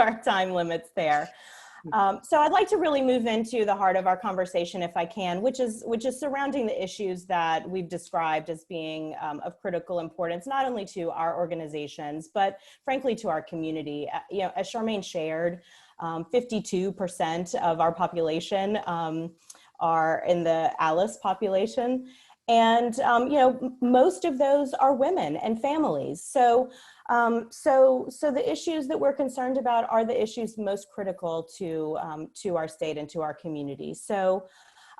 our time limits there. So I'd like to really move into the heart of our conversation, if I can, which is surrounding the issues that we've described as being of critical importance, not only to our organizations, but frankly to our community. As Charmaine shared, 52% of our population are in the ALICE population. And, most of those are women and families. So the issues that we're concerned about are the issues most critical to our state and to our community. So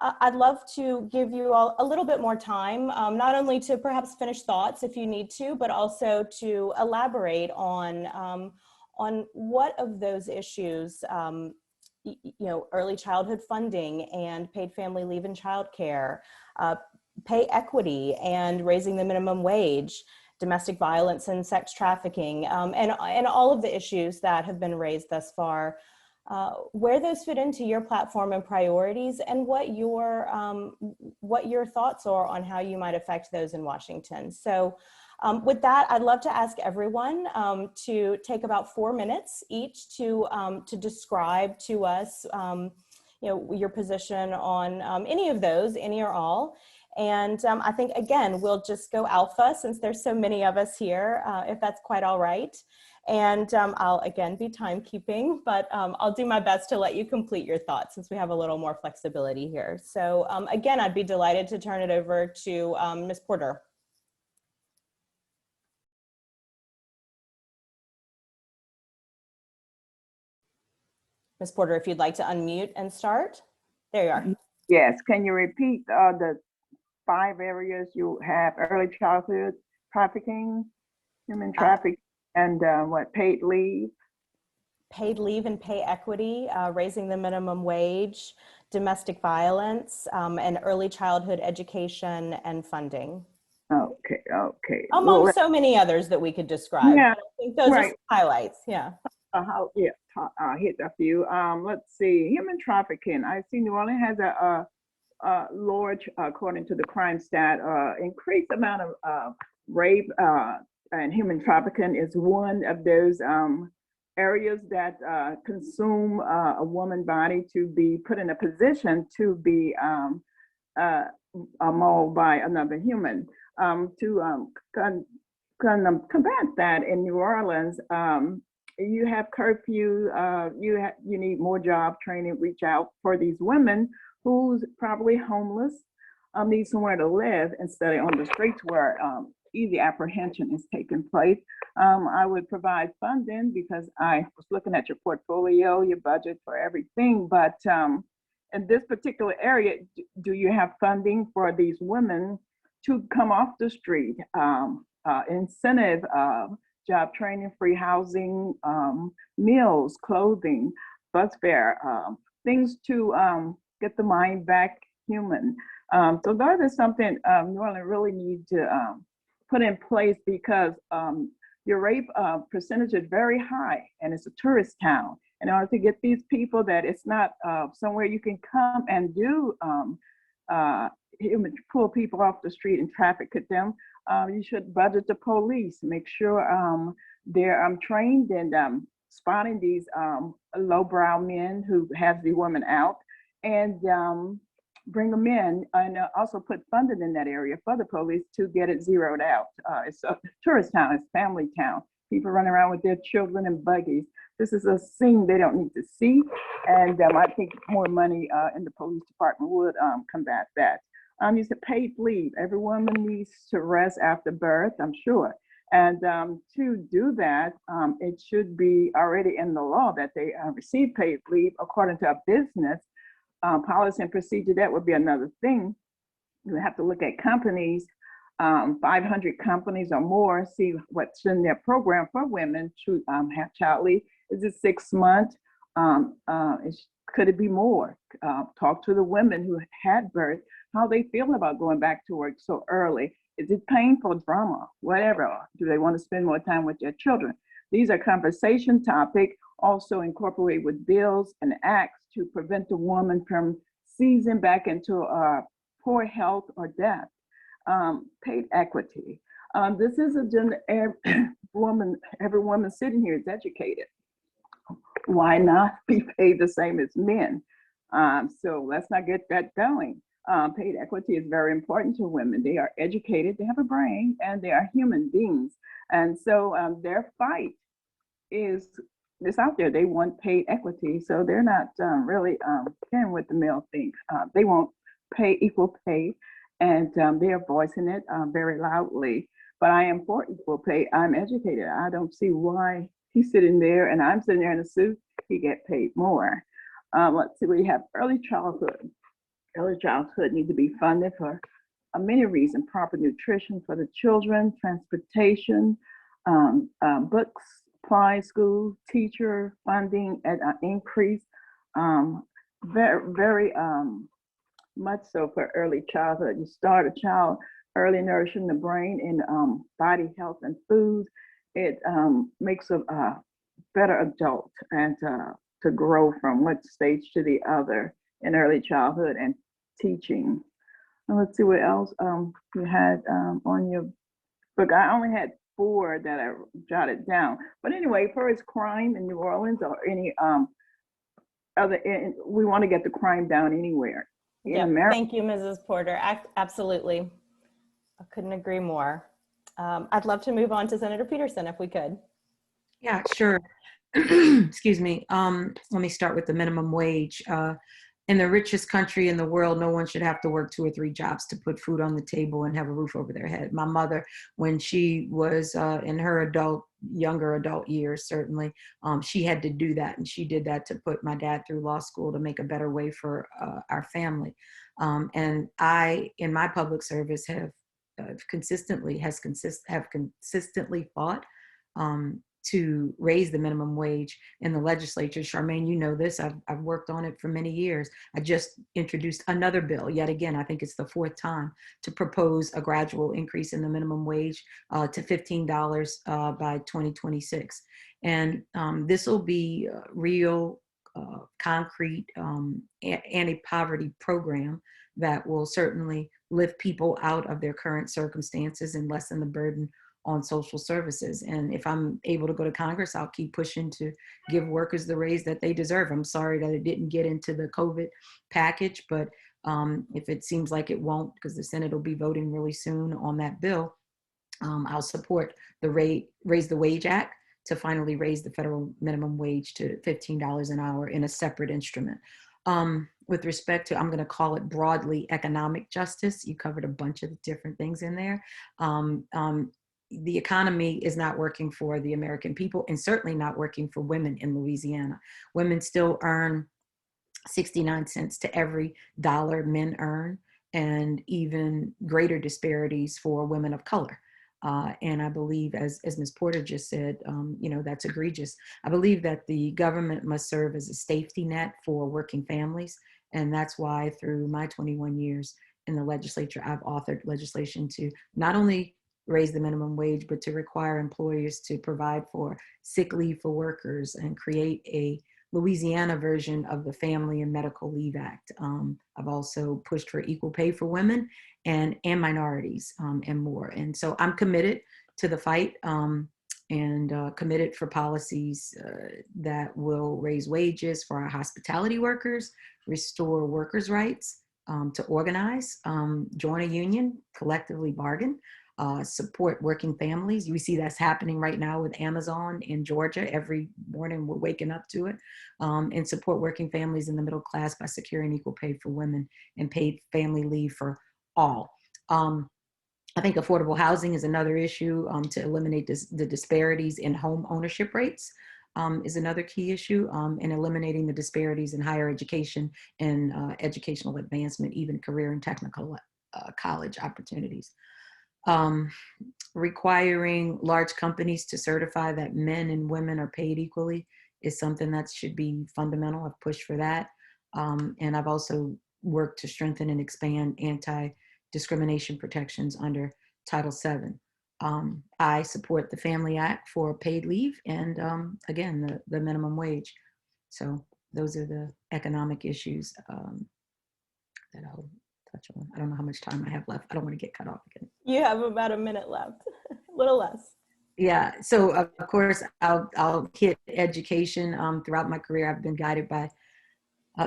I'd love to give you all a little bit more time, not only to perhaps finish thoughts if you need to, but also to elaborate on what of those issues, early childhood funding and paid family leave and childcare, pay equity and raising the minimum wage, domestic violence and sex trafficking, and all of the issues that have been raised thus far, where those fit into your platform and priorities, and what your thoughts are on how you might affect those in Washington. So with that, I'd love to ask everyone to take about 4 minutes each to describe to us your position on any of those, any or all. And I think, again, we'll just go alpha since there's so many of us here, if that's quite all right. And I'll, again, be timekeeping, but I'll do my best to let you complete your thoughts since we have a little more flexibility here. So again, I'd be delighted to turn it over to Ms. Porter. Ms. Porter, if you'd like to unmute and start. There you are. Yes, can you repeat the 5 areas you have? Early childhood trafficking, human trafficking, and paid leave? Paid leave and pay equity, raising the minimum wage, domestic violence, and early childhood education and funding. Okay. Among so many others that we could describe. Yeah, I think those are some highlights, yeah. Hit a few. Let's see, human trafficking. I see New Orleans has a large, according to the crime stat, increased amount of rape and human trafficking is one of those areas that consume a woman's body to be put in a position to be mauled by another human. To combat that in New Orleans, you have curfew, you need more job training, reach out for these women who's probably homeless, need somewhere to live instead of on the streets where easy apprehension is taking place. I would provide funding because I was looking at your portfolio, your budget for everything, but in this particular area, do you have funding for these women to come off the street, incentive, job training, free housing, meals, clothing, bus fare, things to get the mind back human. So that is something New Orleans really needs to put in place because your rape percentage is very high and it's a tourist town. In order to get these people that it's not somewhere you can come and do pull people off the street and traffic them, you should budget the police, make sure they're trained in spotting these lowbrow men who have the women out and bring them in, and also put funding in that area for the police to get it zeroed out. It's a tourist town, it's family town. People run around with their children in buggies. This is a scene they don't need to see, and I think more money in the police department would combat that. You said paid leave. Every woman needs to rest after birth, I'm sure. And to do that, it should be already in the law that they receive paid leave according to a business policy and procedure. That would be another thing. You have to look at companies, 500 companies or more, see what's in their program for women to have child leave. Is it 6 months? Could it be more? Talk to the women who had birth, how they feel about going back to work so early. Is it painful, drama, whatever? Do they want to spend more time with their children? These are conversation topics, also incorporate with bills and acts to prevent the woman from seizing back into poor health or death. Paid equity. This is a gender, every woman sitting here is educated. why not be paid the same as men? So let's not get that going. Paid equity is very important to women. They are educated, they have a brain, and they are human beings. And so their fight is out there. They want paid equity, so they're not really caring what the male thinks. They want pay equal pay, and they are voicing it very loudly. But I am for equal pay. I'm educated. I don't see why he's sitting there and I'm sitting there in a suit. He get paid more. Let's see. We have early childhood. Early childhood needs to be funded for many reasons: proper nutrition for the children, transportation, books, supplies, school, teacher funding at increase. Very much so for early childhood. You start a child early nourishing the brain and body health and food. It makes a better adult and to grow from one stage to the other in early childhood and teaching. And let's see what else you had on your book. I only had 4 that I jotted down. But anyway, for its crime in New Orleans or any other, we want to get the crime down anywhere. Yeah, thank you, Mrs. Porter. Absolutely. I couldn't agree more. I'd love to move on to Senator Peterson if we could. Yeah, sure. Excuse me. Let me start with the minimum wage. In the richest country in the world, no one should have to work 2 or 3 jobs to put food on the table and have a roof over their head. My mother, when she was in her younger adult years, certainly, she had to do that. And she did that to put my dad through law school to make a better way for our family. And I, in my public service, have consistently fought to raise the minimum wage in the legislature. Charmaine, you know this, I've worked on it for many years. I just introduced another bill, yet again, I think it's the 4th time, to propose a gradual increase in the minimum wage to $15 by 2026. And this will be a real concrete anti-poverty program that will certainly lift people out of their current circumstances and lessen the burden on social services. And if I'm able to go to Congress, I'll keep pushing to give workers the raise that they deserve. I'm sorry that it didn't get into the COVID package, but if it seems like it won't, because the Senate will be voting really soon on that bill, I'll support the Raise the Wage Act to finally raise the federal minimum wage to $15 an hour in a separate instrument. With respect to, I'm going to call it broadly economic justice. You covered a bunch of different things in there. The economy is not working for the American people and certainly not working for women in Louisiana. Women still earn 69 cents to every dollar men earn, and even greater disparities for women of color. And I believe, as Ms. Porter just said, that's egregious. I believe that the government must serve as a safety net for working families. And that's why through my 21 years in the legislature, I've authored legislation to not only raise the minimum wage, but to require employers to provide for sick leave for workers and create a Louisiana version of the Family and Medical Leave Act. I've also pushed for equal pay for women and minorities and more. And so I'm committed to the fight and committed for policies that will raise wages for our hospitality workers, restore workers' rights to organize, join a union, collectively bargain, support working families. We see that's happening right now with Amazon in Georgia. Every morning we're waking up to it. And support working families in the middle class by securing equal pay for women and paid family leave for all. I think affordable housing is another issue to eliminate the disparities in home ownership rates. Is another key issue in eliminating the disparities in higher education and educational advancement, even career and technical college opportunities. Requiring large companies to certify that men and women are paid equally is something that should be fundamental. I've pushed for that. And I've also worked to strengthen and expand anti-discrimination protections under Title VII. I support the Family Act for paid leave and again, the minimum wage. So those are the economic issues that I'll touch on. I don't know how much time I have left. I don't want to get cut off again. You have about a minute left, a little less. Yeah. So of course, I'll hit education. Throughout my career, I've been guided by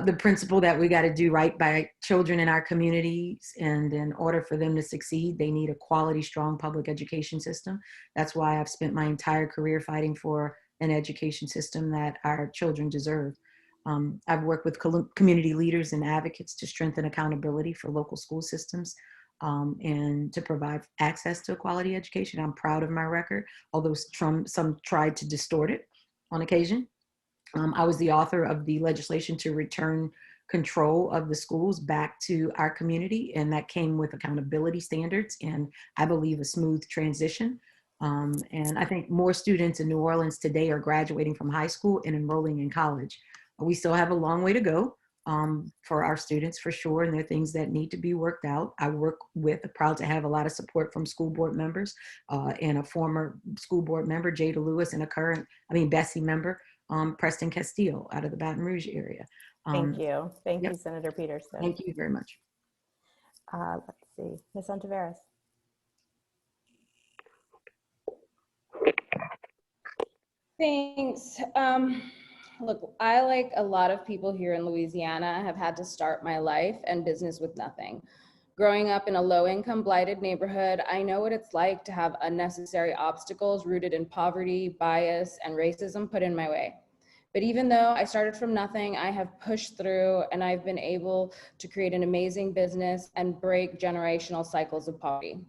the principle that we got to do right by children in our communities. And in order for them to succeed, they need a quality, strong public education system. That's why I've spent my entire career fighting for an education system that our children deserve. I've worked with community leaders and advocates to strengthen accountability for local school systems, and to provide access to a quality education. I'm proud of my record, although some tried to distort it on occasion. I was the author of the legislation to return control of the schools back to our community, and that came with accountability standards and I believe a smooth transition. And I think more students in New Orleans today are graduating from high school and enrolling in college. We still have a long way to go for our students, for sure, and there are things that need to be worked out. I work with, proud to have a lot of support from school board members, and a former school board member, Jada Lewis, and Bessie member, Preston Castillo out of the Baton Rouge area. Thank you. Thank Yep. you, Senator Peterson. Thank you very much. Let's see, Ms. Ontiveros. Thanks. Look, I, like a lot of people here in Louisiana, have had to start my life and business with nothing. Growing up in a low-income, blighted neighborhood, I know what it's like to have unnecessary obstacles rooted in poverty, bias, and racism put in my way. But even though I started from nothing, I have pushed through, and I've been able to create an amazing business and break generational cycles of poverty.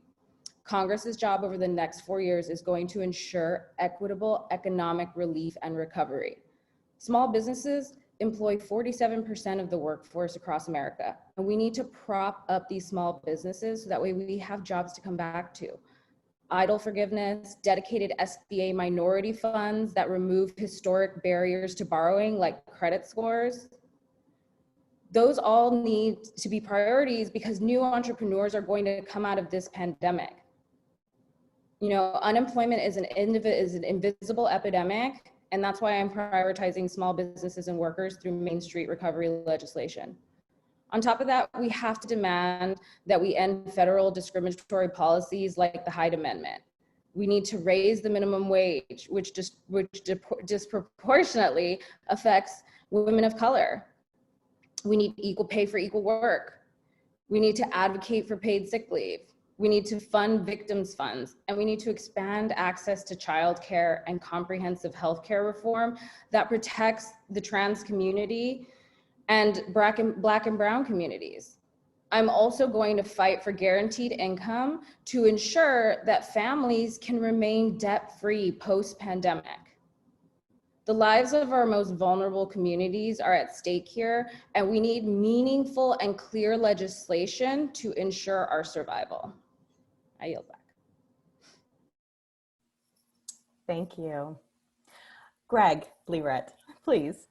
Congress's job over the next 4 years is going to ensure equitable economic relief and recovery. Small businesses employ 47% of the workforce across America, and we need to prop up these small businesses so that way we have jobs to come back to. EIDL forgiveness, dedicated SBA minority funds that remove historic barriers to borrowing like credit scores. Those all need to be priorities because new entrepreneurs are going to come out of this pandemic. You know, unemployment is an invisible epidemic, and that's why I'm prioritizing small businesses and workers through Main Street recovery legislation. On top of that, we have to demand that we end federal discriminatory policies like the Hyde Amendment. We need to raise the minimum wage, which disproportionately affects women of color. We need equal pay for equal work. We need to advocate for paid sick leave. We need to fund victims' funds, and we need to expand access to childcare and comprehensive healthcare reform that protects the trans community and Black and brown communities. I'm also going to fight for guaranteed income to ensure that families can remain debt-free post-pandemic. The lives of our most vulnerable communities are at stake here, and we need meaningful and clear legislation to ensure our survival. I yield back. Thank you. Greg Bleeret, please.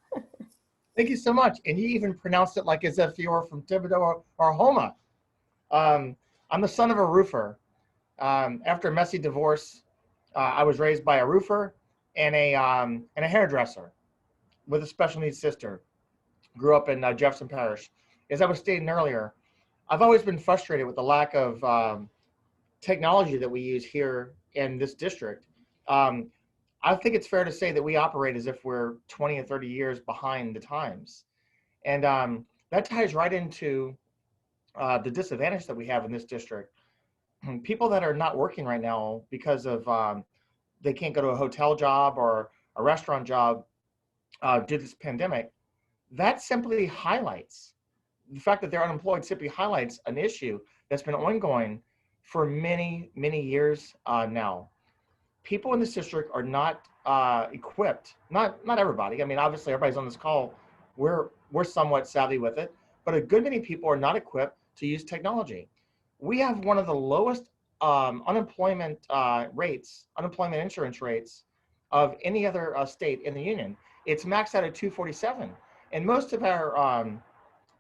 Thank you so much. And you even pronounced it like as if you were from Thibodeau or Homa. I'm the son of a roofer. After a messy divorce, I was raised by a roofer and a hairdresser with a special needs sister. Grew up in Jefferson Parish. As I was stating earlier, I've always been frustrated with the lack of technology that we use here in this district. I think it's fair to say that we operate as if we're 20 and 30 years behind the times. And that ties right into the disadvantage that we have in this district. People that are not working right now because of they can't go to a hotel job or a restaurant job due to this pandemic, that simply highlights, the fact that they're unemployed simply highlights an issue that's been ongoing for many, many years now. People in this district are not equipped, not everybody. I mean, obviously everybody's on this call, we're somewhat savvy with it, but a good many people are not equipped to use technology. We have one of the lowest unemployment insurance rates of any other state in the union. It's maxed out at 247. And most of our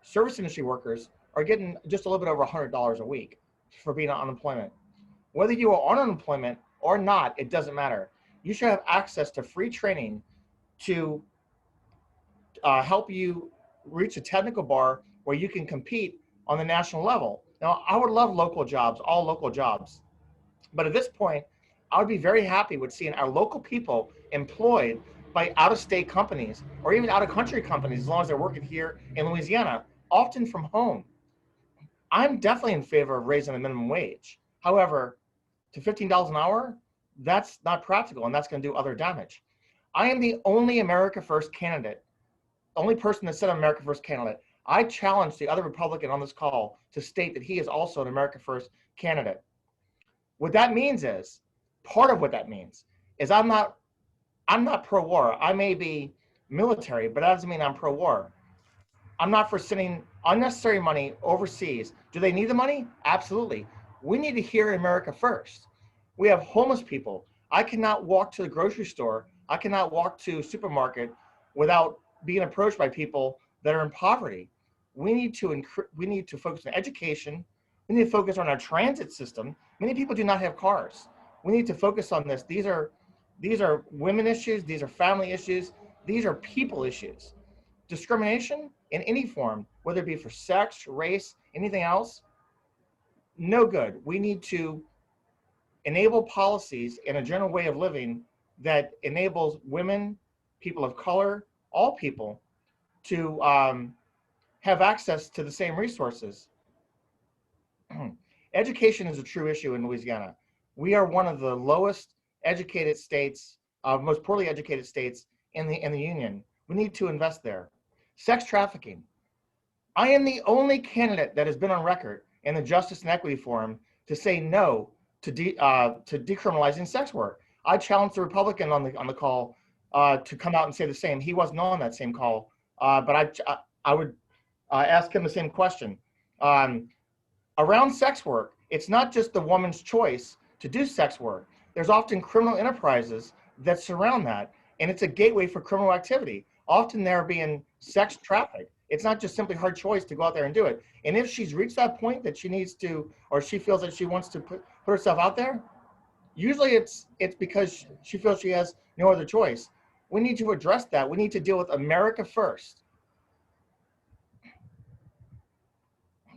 service industry workers are getting just a little bit over $100 a week for being on unemployment. Whether you are on unemployment or not, it doesn't matter. You should have access to free training to help you reach a technical bar where you can compete on the national level. Now, I would love local jobs, all local jobs. But at this point, I would be very happy with seeing our local people employed by out-of-state companies or even out-of-country companies, as long as they're working here in Louisiana, often from home. I'm definitely in favor of raising the minimum wage. However, to $15 an hour, that's not practical, and that's going to do other damage. I am the only America First candidate, only person that said I'm America First candidate. I challenge the other Republican on this call to state that he is also an America First candidate. What that means is, part of what that means is I'm not pro-war. I may be military, but that doesn't mean I'm pro-war. I'm not for sending unnecessary money overseas. Do they need the money? Absolutely. We need to hear America first. We have homeless people. I cannot walk to the grocery store. I cannot walk to a supermarket without being approached by people that are in poverty. We need to focus on education. We need to focus on our transit system. Many people do not have cars. We need to focus on this. These are women issues. These are family issues. These are people issues. Discrimination in any form, whether it be for sex, race, anything else, no good. We need to enable policies and a general way of living that enables women, people of color, all people to have access to the same resources. Education is a true issue in Louisiana. We are one of the lowest educated states, most poorly educated states in the union. We need to invest there. Sex trafficking. I am the only candidate that has been on record in the Justice and Equity Forum to say no to decriminalizing sex work. I challenged the Republican on the call to come out and say the same. He wasn't on that same call, but I would ask him the same question. Around sex work, it's not just the woman's choice to do sex work. There's often criminal enterprises that surround that, and it's a gateway for criminal activity. Often they're being sex trafficked. It's not just simply her choice to go out there and do it. And if she's reached that point that she needs to, or she feels that she wants to put herself out there, usually it's because she feels she has no other choice. We need to address that. We need to deal with America first.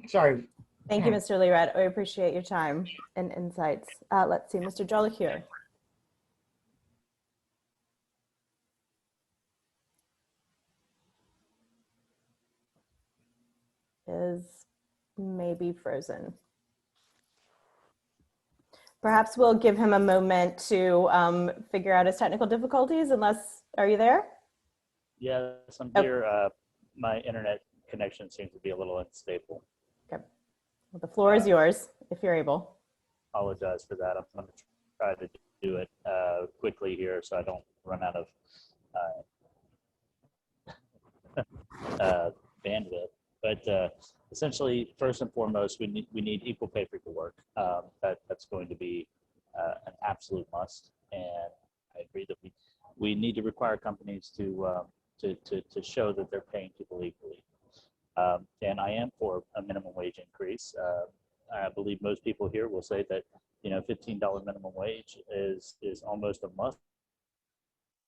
Sorry. Thank you, Mr. Lered. I appreciate your time and insights. Let's see, Mr. Jollicoeur. Is maybe frozen. Perhaps we'll give him a moment to figure out his technical difficulties, are you there? Yes, I'm here. My internet connection seems to be a little unstable. Okay. Well, the floor is yours, if you're able. Apologize for that. I'm going to try to do it quickly here so I don't run out of bandwidth. But essentially, first and foremost, we need equal pay for equal work. That's going to be an absolute must, and I agree that we need to require companies to show that they're paying people equally. And I am for a minimum wage increase. I believe most people here will say that $15 minimum wage is almost a must.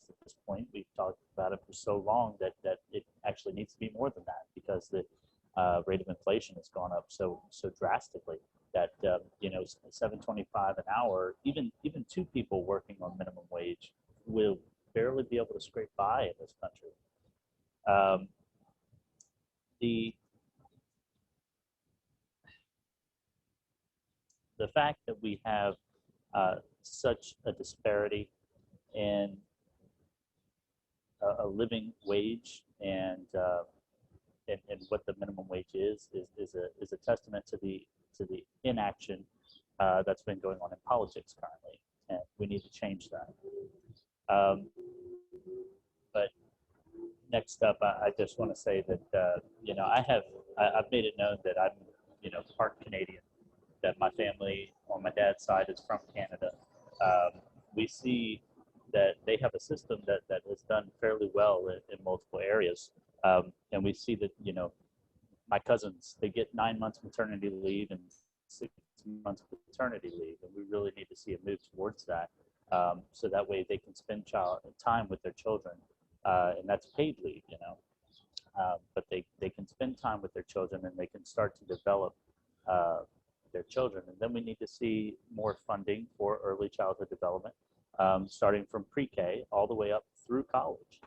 At this point, we've talked about it for so long that it actually needs to be more than that, because the rate of inflation has gone up so drastically that $7.25 an hour, even two people working on minimum wage will barely be able to scrape by in this country. The fact that we have such a disparity in a living wage and what the minimum wage is a testament to the inaction that's been going on in politics currently, and we need to change that. But next up, I just want to say that I've made it known that I'm part Canadian, that my family on my dad's side is from Canada. We see that they have a system that has done fairly well in multiple areas. And we see that, my cousins, they get 9 months maternity leave and 6 months paternity leave. And we really need to see a move towards that. So that way they can spend time with their children. And that's paid leave, but they can spend time with their children, and they can start to develop their children. And then we need to see more funding for early childhood development, starting from pre-K all the way up through college.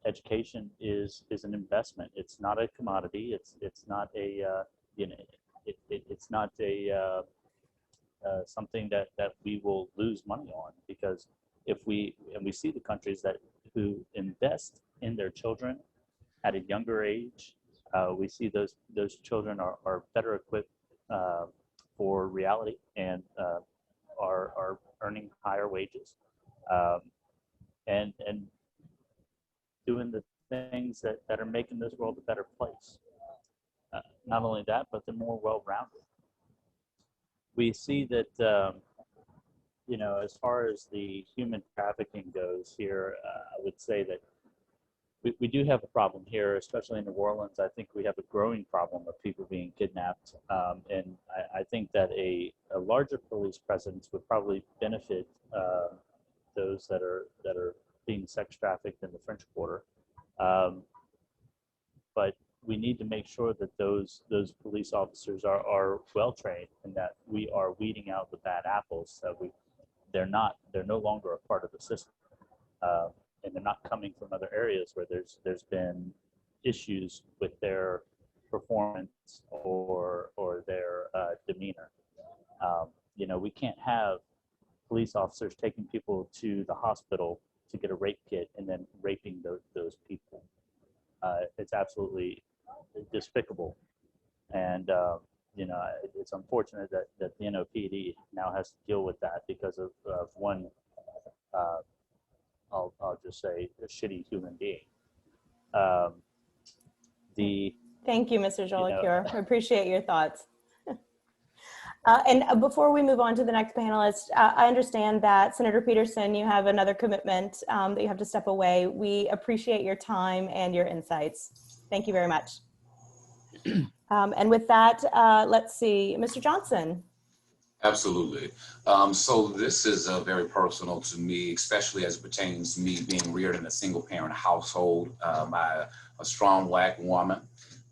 Education is an investment. It's not a commodity. It's not a it's not a something that we will lose money on, because if we see the countries who invest in their children at a younger age, we see those children are better equipped for reality and are earning higher wages and doing the things that are making this world a better place. Not only that, but they're more well-rounded. We see that, as far as the human trafficking goes here, I would say that we do have a problem here, especially in New Orleans. I think we have a growing problem of people being kidnapped. And I think that a larger police presence would probably benefit those that are being sex trafficked in the French Quarter. But we need to make sure that those police officers are well trained, and that we are weeding out the bad apples, that they're no longer a part of the system. And they're not coming from other areas where there's been issues with their performance or their demeanor. We can't have police officers taking people to the hospital to get a rape kit and then raping those people. It's absolutely despicable, and it's unfortunate that the NOPD now has to deal with that because of one. I'll just say a shitty human being. Thank you, Mr. Jolicoeur. I appreciate your thoughts. And before we move on to the next panelist, I understand that Senator Peterson, you have another commitment that you have to step away. We appreciate your time and your insights. Thank you very much. And with that, let's see, Mr. Johnson. Absolutely. So this is very personal to me, especially as it pertains to me being reared in a single parent household by a strong Black woman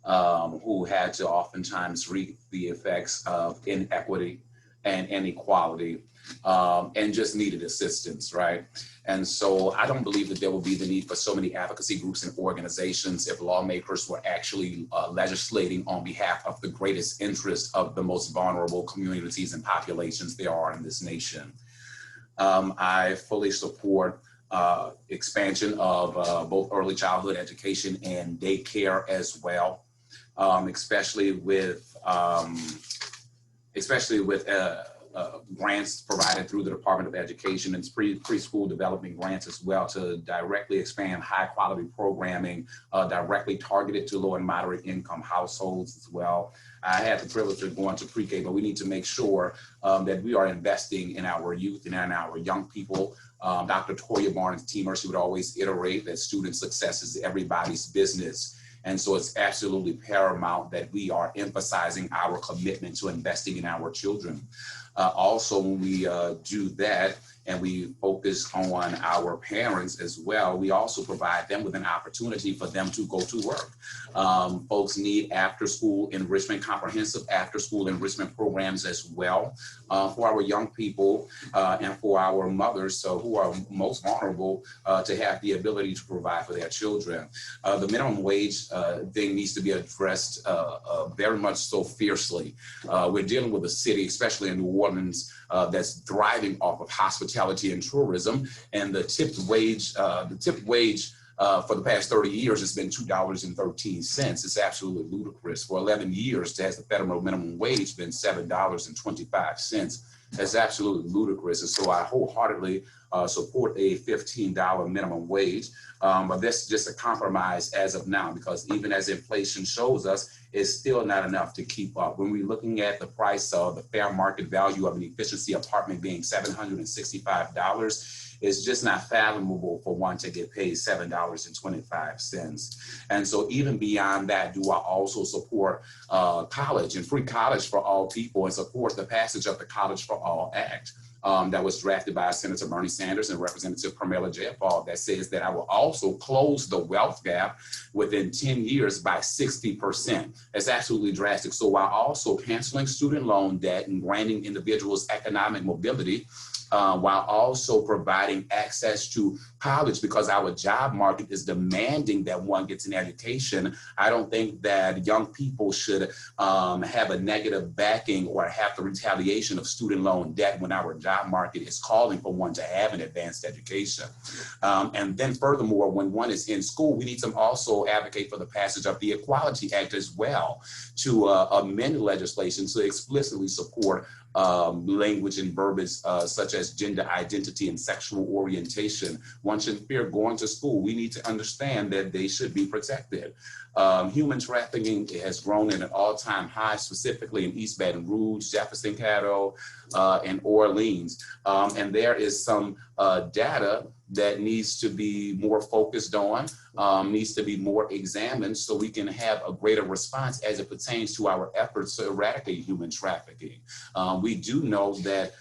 who had to oftentimes reap the effects of inequity and inequality and just needed assistance, right? And so I don't believe that there will be the need for so many advocacy groups and organizations if lawmakers were actually legislating on behalf of the greatest interest of the most vulnerable communities and populations there are in this nation. I fully support expansion of both early childhood education and daycare as well, especially with grants provided through the Department of Education and preschool development grants as well to directly expand high quality programming directly targeted to low and moderate income households as well. I had the privilege of going to pre-K, but we need to make sure that we are investing in our youth and in our young people. Dr. Toya Barnes-Teamer, she would always iterate that student success is everybody's business. And so it's absolutely paramount that we are emphasizing our commitment to investing in our children. Also, when we do that and we focus on our parents as well, we also provide them with an opportunity for them to go to work. Folks need after-school enrichment, comprehensive after-school enrichment programs as well for our young people and for our mothers who are most vulnerable to have the ability to provide for their children. The minimum wage thing needs to be addressed very much so fiercely. We're dealing with a city, especially in New Orleans, that's thriving off of hospitality and tourism, and the tipped wage for the past 30 years has been $2.13. It's absolutely ludicrous. For 11 years, has the federal minimum wage been $7.25. That's absolutely ludicrous. And so I wholeheartedly support a $15 minimum wage, but that's just a compromise as of now, because even as inflation shows us, it's still not enough to keep up. When we're looking at the price of the fair market value of an efficiency apartment being $765, it's just not fathomable for one to get paid $7.25. And so even beyond that, do I also support college and free college for all people, and support the passage of the College for All Act that was drafted by Senator Bernie Sanders and Representative Pramila Jayapal, that says that I will also close the wealth gap within 10 years by 60%. That's absolutely drastic. So while also canceling student loan debt and granting individuals economic mobility, while also providing access to college, because our job market is demanding that one gets an education, I don't think that young people should have a negative backing or have the retaliation of student loan debt when our job market is calling for one to have an advanced education. And then furthermore, when one is in school, we need to also advocate for the passage of the Equality Act as well, to amend legislation to explicitly support language and verbiage such as gender identity and sexual orientation. One shouldn't fear going to school. We need to understand that they should be protected. Human trafficking has grown at an all-time high, specifically in East Baton Rouge, Jefferson Cattle, and Orleans. And there is some data that needs to be more focused on, needs to be more examined, so we can have a greater response as it pertains to our efforts to eradicate human trafficking. We do know that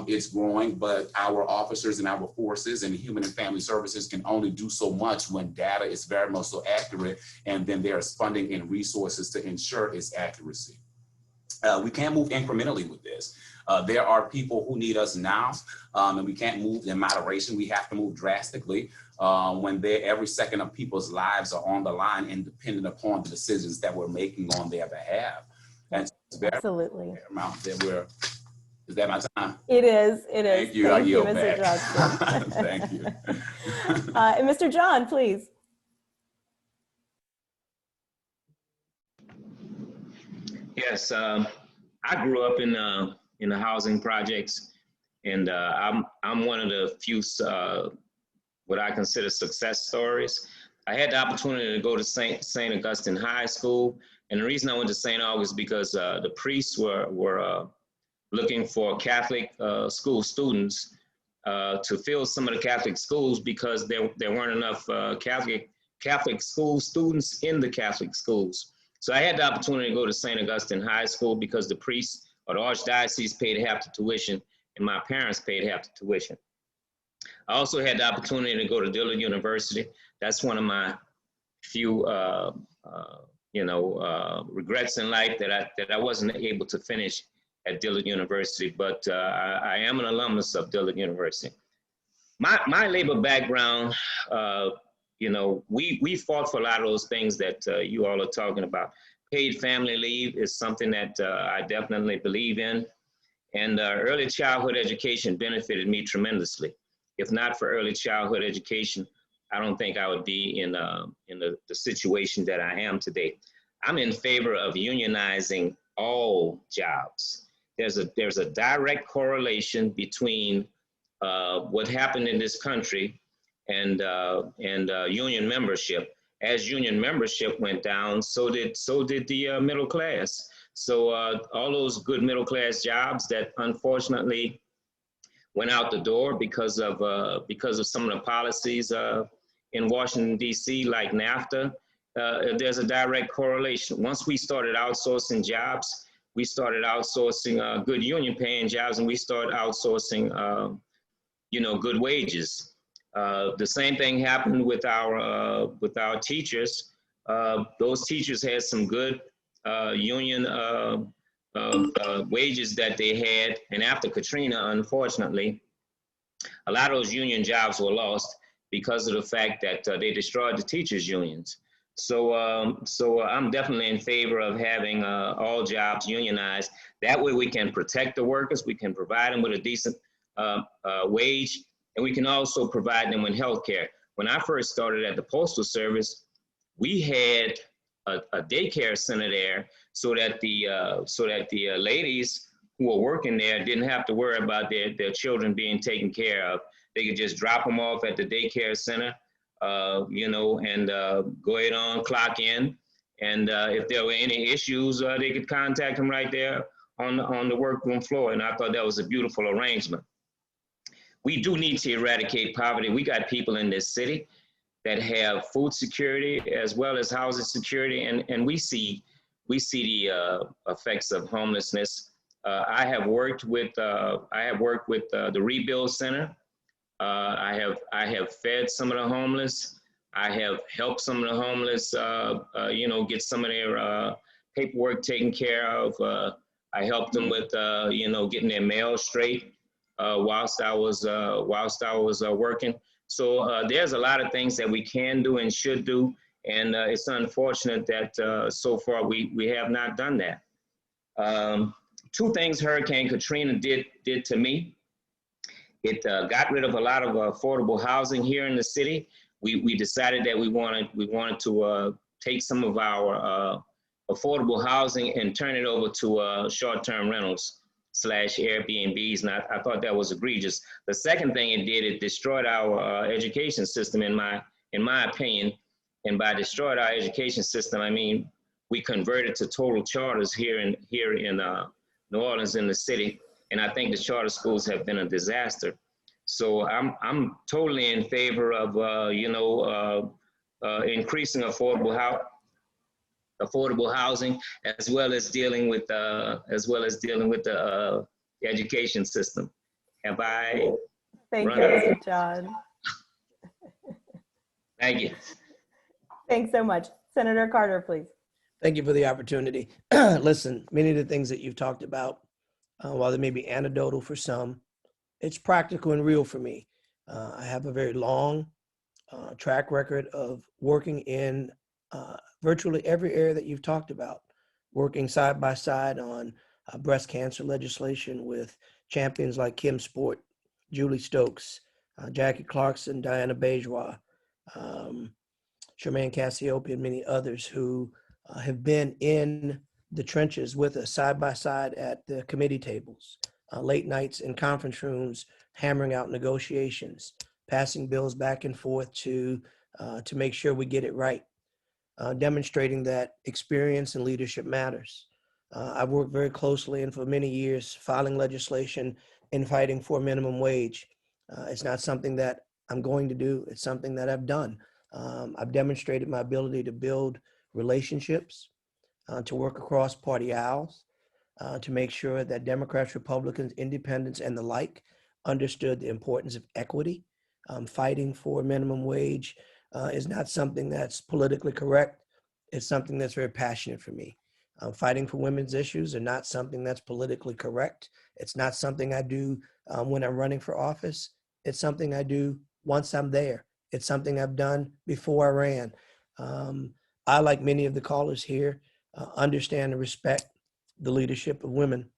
it's growing, but our officers and our forces and Human and Family Services can only do so much when data is very much so accurate, and then there's funding and resources to ensure its accuracy. We can't move incrementally with this. There are people who need us now, and we can't move in moderation. We have to move drastically when every second of people's lives are on the line and dependent upon the decisions that we're making on their behalf. And absolutely. Is that my time? It is. It is. Thank you. Thank you, Mr. Johnson. Thank you. And Mr. John, please. Yes, I grew up in the housing projects, and I'm one of the few what I consider success stories. I had the opportunity to go to St. Augustine High School, and the reason I went to St. Augustine because the priests were looking for Catholic school students to fill some of the Catholic schools because there weren't enough Catholic school students in the Catholic schools. So I had the opportunity to go to St. Augustine High School because the priests or the archdiocese paid half the tuition and my parents paid half the tuition. I also had the opportunity to go to Dillard University. That's one of my few, regrets in life that I wasn't able to finish at Dillard University, but I am an alumnus of Dillard University. My labor background, we fought for a lot of those things that you all are talking about. Paid family leave is something that I definitely believe in. And early childhood education benefited me tremendously. If not for early childhood education, I don't think I would be in the situation that I am today. I'm in favor of unionizing all jobs. There's a direct correlation between what happened in this country and union membership. As union membership went down, so did the middle class. So all those good middle class jobs that unfortunately went out the door because of some of the policies in Washington D.C. like NAFTA. There's a direct correlation. Once we started outsourcing jobs, we started outsourcing good union paying jobs, and we started outsourcing good wages. The same thing happened with our teachers. Those teachers had some good union wages that they had, and after Katrina, unfortunately, a lot of those union jobs were lost because of the fact that they destroyed the teachers' unions. So I'm definitely in favor of having all jobs unionized. That way we can protect the workers, we can provide them with a decent wage, and we can also provide them with health care. When I first started at the Postal Service, we had a daycare center there so that the ladies who were working there didn't have to worry about their children being taken care of. They could just drop them off at the daycare center, and go ahead on, clock in. And if there were any issues, they could contact them right there on the workroom floor. And I thought that was a beautiful arrangement. we do need to eradicate poverty. We got people in this city that have food security as well as housing security, and we see the effects of homelessness. I have worked with the Rebuild Center. I have fed some of the homeless. I have helped some of the homeless, get some of their paperwork taken care of. I helped them with, getting their mail straight whilst I was working. So there's a lot of things that we can do and should do, and it's unfortunate that so far we have not done that. Two things Hurricane Katrina did to me. It got rid of a lot of affordable housing here in the city. We decided that we wanted to take some of our affordable housing and turn it over to short-term rentals / Airbnbs, and I thought that was egregious. The second thing it did, it destroyed our education system, in my opinion. And by destroyed our education system, I mean we converted to total charters here in New Orleans, in the city, and I think the charter schools have been a disaster. So I'm totally in favor of increasing affordable housing, as well as dealing with the education system. Have I? Thank you, Mr. John. Thank you. Thanks so much. Senator Carter, please. Thank you for the opportunity. Listen, many of the things that you've talked about, while they may be anecdotal for some, it's practical and real for me. I have a very long track record of working in virtually every area that you've talked about, working side by side on breast cancer legislation with champions like Kim Sport, Julie Stokes, Jackie Clarkson, Diana Bejois, Charmaine Cassiope, and many others who have been in the trenches with us side by side at the committee tables, late nights in conference rooms, hammering out negotiations, passing bills back and forth to make sure we get it right, demonstrating that experience and leadership matters. I've worked very closely and for many years filing legislation and fighting for minimum wage. It's not something that I'm going to do. It's something that I've done. I've demonstrated my ability to build relationships, to work across party aisles, to make sure that Democrats, Republicans, independents, and the like understood the importance of equity. Fighting for minimum wage is not something that's politically correct. It's something that's very passionate for me. Fighting for women's issues are not something that's politically correct. It's not something I do when I'm running for office. It's something I do once I'm there. It's something I've done before I ran. I, like many of the callers here, understand and respect the leadership of women.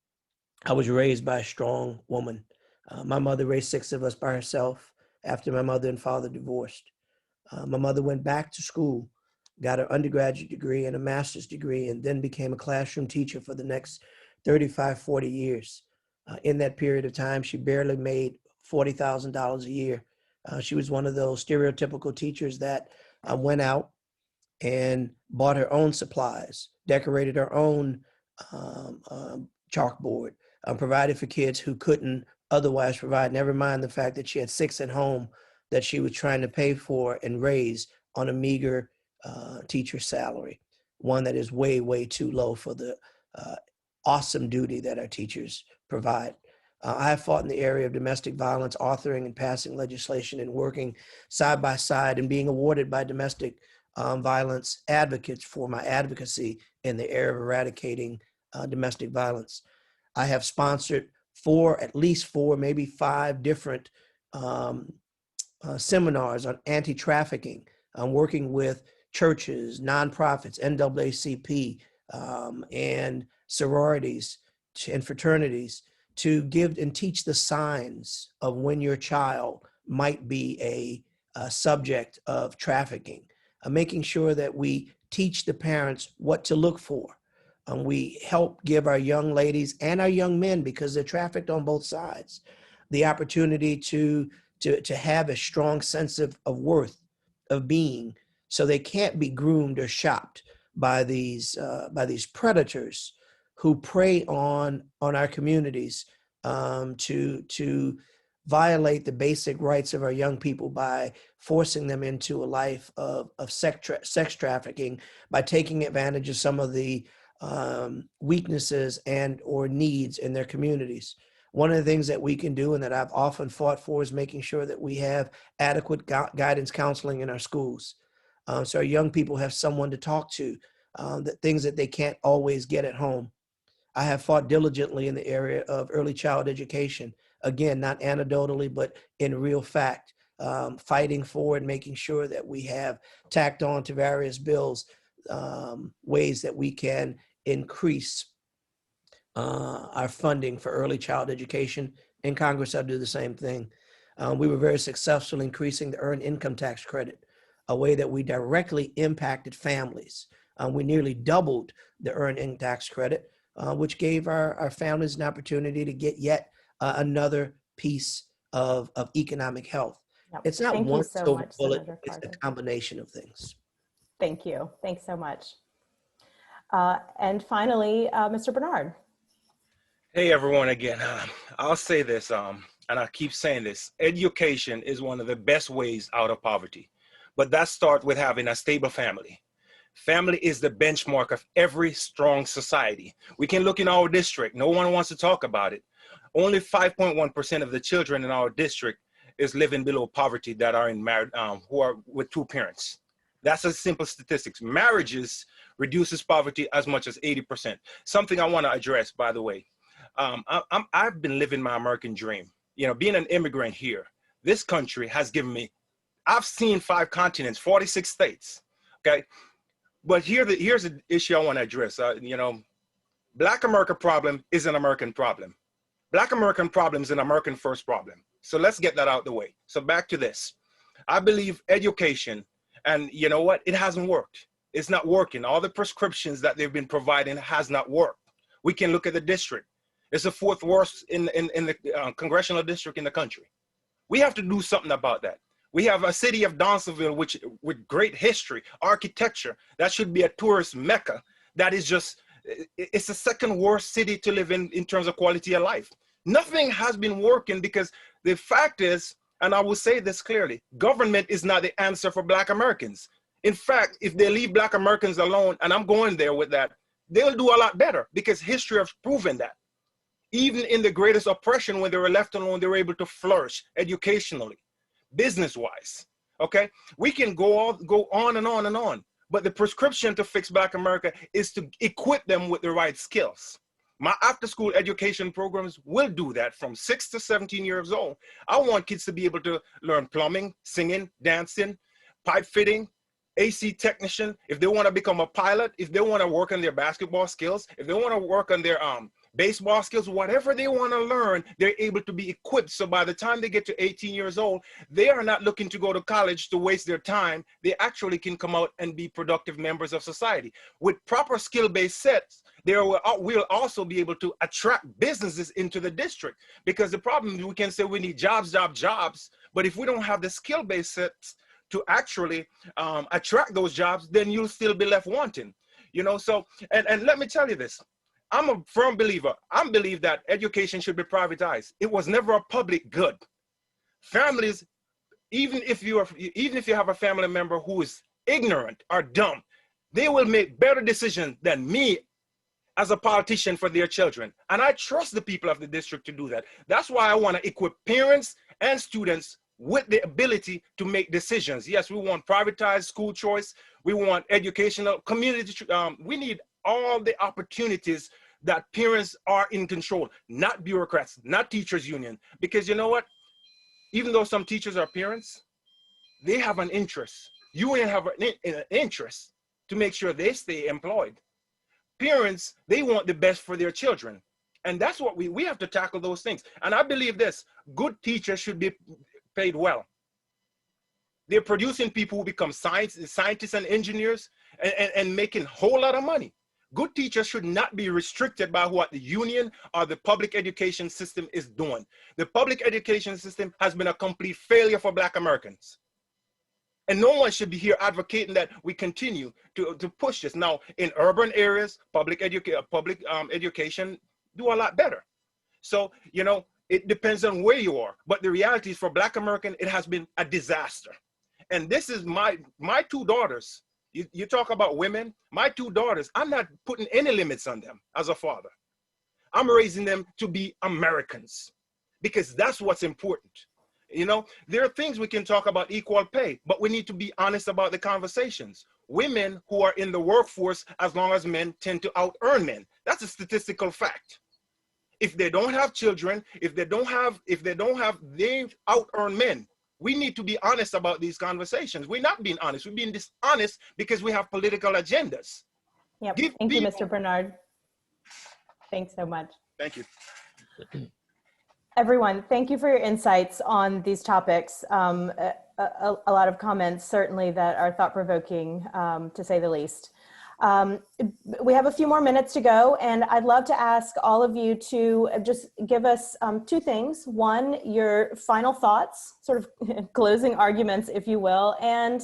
I was raised by a strong woman. My mother raised 6 of us by herself after my mother and father divorced. My mother went back to school, got her undergraduate degree and a master's degree, and then became a classroom teacher for the next 35, 40 years. In that period of time, she barely made $40,000 a year. She was one of those stereotypical teachers that went out and bought her own supplies, decorated her own chalkboard, provided for kids who couldn't otherwise provide, never mind the fact that she had 6 at home that she was trying to pay for and raise on a meager teacher salary, one that is way, way too low for the awesome duty that our teachers provide. I have fought in the area of domestic violence, authoring and passing legislation and working side by side and being awarded by domestic violence advocates for my advocacy in the area of eradicating domestic violence. I have sponsored at least 4, maybe 5 different seminars on anti-trafficking. I'm working with churches, nonprofits, NAACP, and sororities and fraternities to give and teach the signs of when your child might be a subject of trafficking, making sure that we teach the parents what to look for. We help give our young ladies and our young men, because they're trafficked on both sides, the opportunity to have a strong sense of worth, of being, so they can't be groomed or shopped by these predators who prey on our communities to violate the basic rights of our young people by forcing them into a life of sex trafficking, by taking advantage of some of the weaknesses and or needs in their communities. One of the things that we can do and that I've often fought for is making sure that we have adequate guidance counseling in our schools. So our young people have someone to talk to, that things that they can't always get at home. I have fought diligently in the area of early child education. Again, not anecdotally, but in real fact, fighting for and making sure that we have tacked on to various bills ways that we can increase our funding for early child education. In Congress, I'll do the same thing. We were very successful increasing the earned income tax credit, a way that we directly impacted families. We nearly doubled the earned income tax credit, which gave our families an opportunity to get yet another piece of economic health. Yep. It's not Thank one you so silver much, bullet, Senator it's a Carter. combination of things. Thank you. Thanks so much. And finally, Mr. Bernard. Hey everyone again. I'll say this, and I keep saying this, education is one of the best ways out of poverty, but that starts with having a stable family. Family is the benchmark of every strong society. We can look in our district, no one wants to talk about it. Only 5.1% of the children in our district is living below poverty that are in married, who are with two parents. That's a simple statistics. Marriages reduces poverty as much as 80%. Something I want to address, by the way. I've been living my American dream. You know, being an immigrant here, this country has given me, I've seen 5 continents, 46 states, okay? But here's the issue I want to address. You know, Black America problem is an American problem. Black American problem is an American first problem. So let's get that out the way. So back to this. I believe education, and you know what? It hasn't worked. It's not working. All the prescriptions that they've been providing has not worked. We can look at the district. It's the 4th worst in the Congressional District in the country. We have to do something about that. We have a city of Donaldsonville, which with great history, architecture, that should be a tourist mecca. That is just, it's the 2nd worst city to live in terms of quality of life. Nothing has been working because the fact is, and I will say this clearly, government is not the answer for Black Americans. In fact, if they leave Black Americans alone, and I'm going there with that, they'll do a lot better because history has proven that. Even in the greatest oppression, when they were left alone, they were able to flourish educationally, business-wise, okay? We can go on and on and on, but the prescription to fix Black America is to equip them with the right skills. My after-school education programs will do that from 6 to 17 years old. I want kids to be able to learn plumbing, singing, dancing, pipe fitting, AC technician. If they want to become a pilot, if they want to work on their basketball skills, if they want to work on their baseball skills, whatever they want to learn, they're able to be equipped. So by the time they get to 18 years old, they are not looking to go to college to waste their time. They actually can come out and be productive members of society. With proper skill-based sets, we'll also be able to attract businesses into the district. Because the problem is we can say we need jobs, but if we don't have the skill-based sets to actually attract those jobs, then you'll still be left wanting. You know, so, and let me tell you this. I'm a firm believer. I believe that education should be privatized. It was never a public good. Families, even if you have a family member who is ignorant or dumb, they will make better decisions than me as a politician for their children. And I trust the people of the district to do that. That's why I want to equip parents and students with the ability to make decisions. Yes, we want privatized school choice. We want educational community. We need all the opportunities that parents are in control, not bureaucrats, not teachers union. Because you know what? Even though some teachers are parents, they have an interest. Union have an interest to make sure they stay employed. Parents, they want the best for their children. And that's what we have to tackle those things. And I believe this, good teachers should be paid well. They're producing people who become scientists and engineers and making a whole lot of money. Good teachers should not be restricted by what the union or the public education system is doing. The public education system has been a complete failure for Black Americans. And no one should be here advocating that we continue to push this. Now, in urban areas, public education do a lot better. So, you know, It depends on where you are. But the reality is for Black American, it has been a disaster. And this is my two daughters. You talk about women, my two daughters, I'm not putting any limits on them as a father. I'm raising them to be Americans because that's what's important. You know, there are things we can talk about equal pay, but we need to be honest about the conversations. Women who are in the workforce as long as men tend to out-earn men. That's a statistical fact. If they don't have children, if they they out-earn men. We need to be honest about these conversations. We're not being honest. We're being dishonest because we have political agendas. Yep. Thank you, Mr. Bernard. Thanks so much. Thank you. Everyone, thank you for your insights on these topics. A lot of comments, certainly, that are thought-provoking, to say the least. We have a few more minutes to go, and I'd love to ask all of you to just give us two things. One, your final thoughts, sort of closing arguments, if you will, and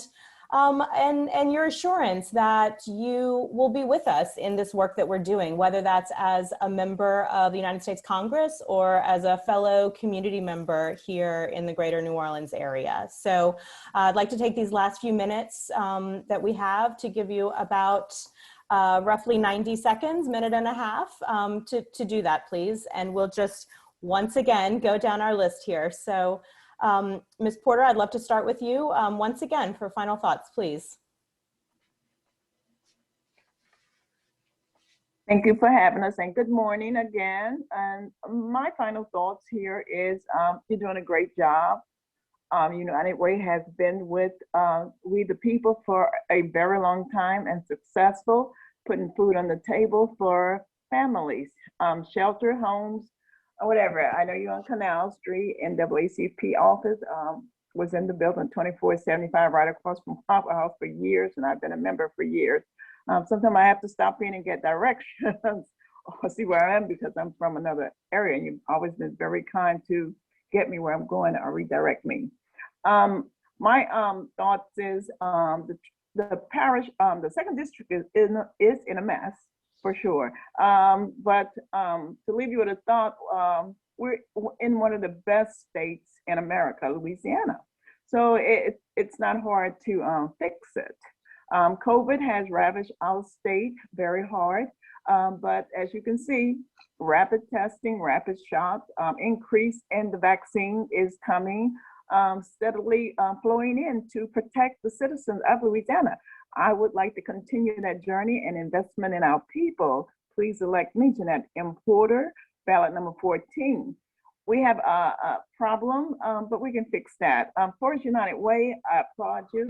your assurance that you will be with us in this work that we're doing, whether that's as a member of the United States Congress or as a fellow community member here in the greater New Orleans area. So I'd like to take these last few minutes that we have to give you about roughly 90 seconds, minute and a half to do that, please. And we'll just once again go down our list here. So Ms. Porter, I'd love to start with you once again for final thoughts, please. Thank you for having us, and good morning again. And my final thoughts here is you're doing a great job. United Way has been with We the People for a very long time and successful, putting food on the table for families, shelter, homes, whatever. I know you're on Canal Street, NAACP office was in the building 2475 right across from Hopper House for years, and I've been a member for years. Sometimes I have to stop in and get directions or see where I am because I'm from another area, and you've always been very kind to get me where I'm going or redirect me. My thoughts is the parish, the second district is in a mess for sure. But to leave you with a thought, we're in one of the best states in America, Louisiana. So it's not hard to fix it. COVID has ravaged our state very hard, but as you can see, rapid testing, rapid shots, increase in the vaccine is coming, steadily flowing in to protect the citizens of Louisiana. I would like to continue that journey and investment in our people. Please elect me, Jeanette M. Porter, ballot number 14. We have a problem, but we can fix that. Forest United Way, I applaud you.